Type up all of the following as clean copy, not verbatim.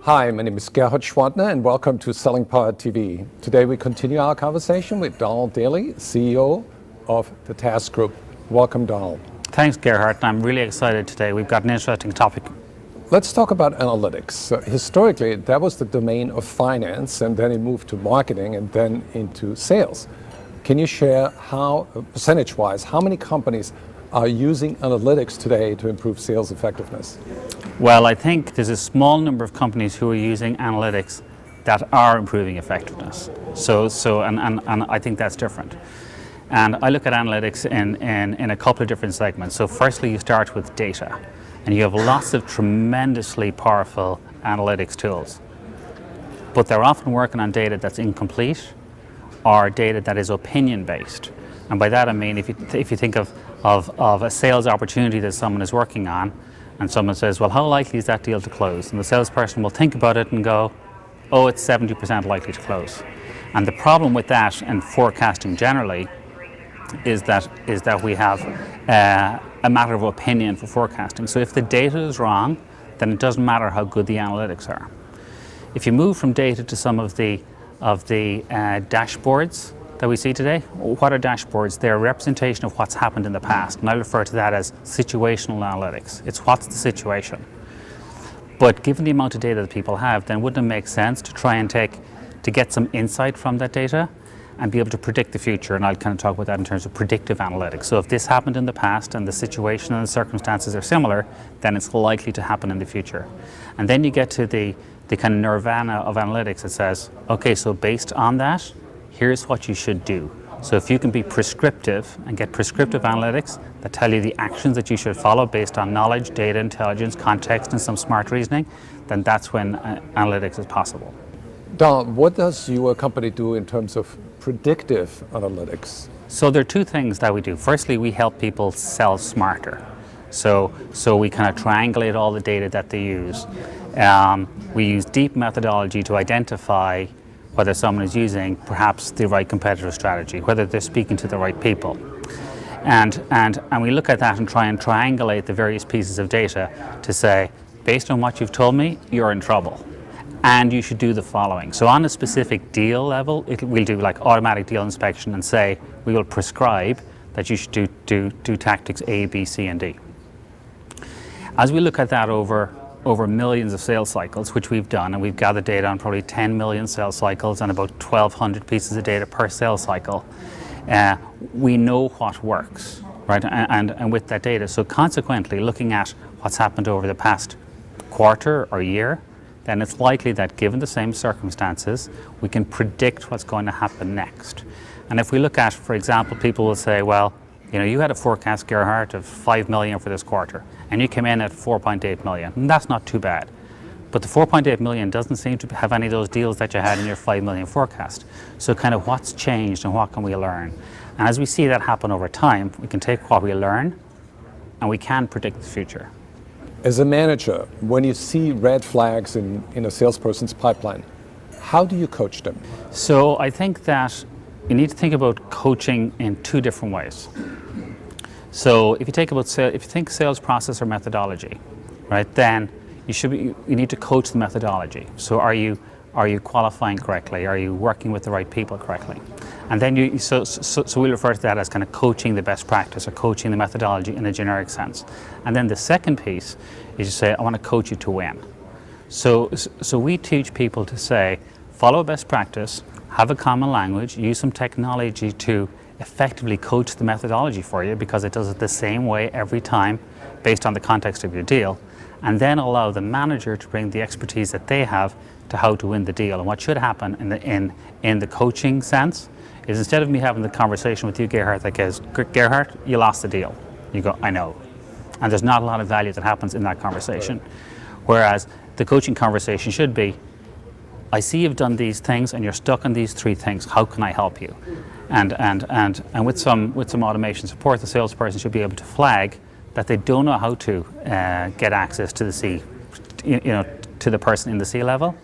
Hi, my name is Gerhard Schwantner and welcome to Selling Power TV. Today we continue our conversation with Donald Daly, CEO of the Task Group. Welcome, Donald. Thanks, Gerhard. I'm really excited today. We've got an interesting topic. Let's talk about analytics. Historically, that was the domain of finance, and then it moved to marketing and then into sales. Can you share how, percentage-wise, how many companies are using analytics today to improve sales effectiveness? Well, I think there's a small number of companies who are using analytics that are improving effectiveness. And I think that's different. And I look at analytics in a couple of different segments. So firstly, you start with data, and you have lots of tremendously powerful analytics tools. But they're often working on data that's incomplete or data that is opinion-based. And by that I mean, if you think of a sales opportunity that someone is working on, and someone says, well, how likely is that deal to close? And the salesperson will think about it and go, oh, it's 70% likely to close. And the problem with that and forecasting generally is that we have a matter of opinion for forecasting. So if the data is wrong, then it doesn't matter how good the analytics are. If you move from data to some of the dashboards that we see today, what are dashboards? They're a representation of what's happened in the past, and I refer to that as situational analytics. It's what's the situation. But given the amount of data that people have, then wouldn't it make sense to try and to get some insight from that data and be able to predict the future? And I'll kind of talk about that in terms of predictive analytics. So if this happened in the past and the situation and the circumstances are similar, then it's likely to happen in the future. And then you get to the kind of nirvana of analytics that says, okay, so based on that, here's what you should do. So if you can be prescriptive and get prescriptive analytics that tell you the actions that you should follow based on knowledge, data, intelligence, context, and some smart reasoning, then that's when analytics is possible. Don, what does your company do in terms of predictive analytics? So there are two things that we do. Firstly, we help people sell smarter. So we kind of triangulate all the data that they use. We use deep methodology to identify whether someone is using perhaps the right competitive strategy, whether they're speaking to the right people. And we look at that and try and triangulate the various pieces of data to say, based on what you've told me, you're in trouble. And you should do the following. So on a specific deal level, we'll do like automatic deal inspection and say, we will prescribe that you should do tactics A, B, C, and D. As we look at that over millions of sales cycles, which we've done, and we've gathered data on probably 10 million sales cycles and about 1,200 pieces of data per sales cycle, we know what works, right? And with that data, so consequently, looking at what's happened over the past quarter or year, then it's likely that given the same circumstances, we can predict what's going to happen next. And if we look at, for example, people will say, well, you know, you had a forecast, Gerhard, of 5 million for this quarter, and you came in at 4.8 million, and that's not too bad. But the 4.8 million doesn't seem to have any of those deals that you had in your 5 million forecast. So kind of what's changed and what can we learn? And as we see that happen over time, we can take what we learn and we can predict the future. As a manager, when you see red flags in a salesperson's pipeline, how do you coach them? So I think that you need to think about coaching in two different ways. So if you think sales process or methodology, right, then you need to coach the methodology. So are you qualifying correctly? Are you working with the right people correctly? And then so we refer to that as kind of coaching the best practice or coaching the methodology in a generic sense. And then the second piece is you say, I want to coach you to win. So we teach people to say, follow best practice, have a common language, use some technology to effectively coach the methodology for you because it does it the same way every time based on the context of your deal, and then allow the manager to bring the expertise that they have to how to win the deal. And what should happen in the coaching sense is instead of me having the conversation with you, Gerhard, that goes, Gerhard, you lost the deal. You go, I know. And there's not a lot of value that happens in that conversation. Whereas the coaching conversation should be, I see you've done these things and you're stuck on these 3 things. How can I help you? And with some automation support, the salesperson should be able to flag that they don't know how to get access to the to the person in the C level.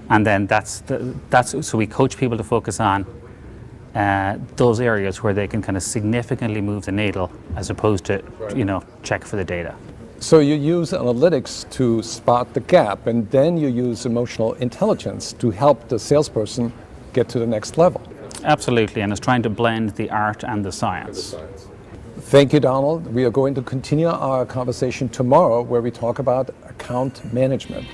And then so we coach people to focus on those areas where they can kind of significantly move the needle as opposed to check for the data. So you use analytics to spot the gap, and then you use emotional intelligence to help the salesperson get to the next level. Absolutely, and it's trying to blend the art and the science. Thank you, Donald. We are going to continue our conversation tomorrow where we talk about account management.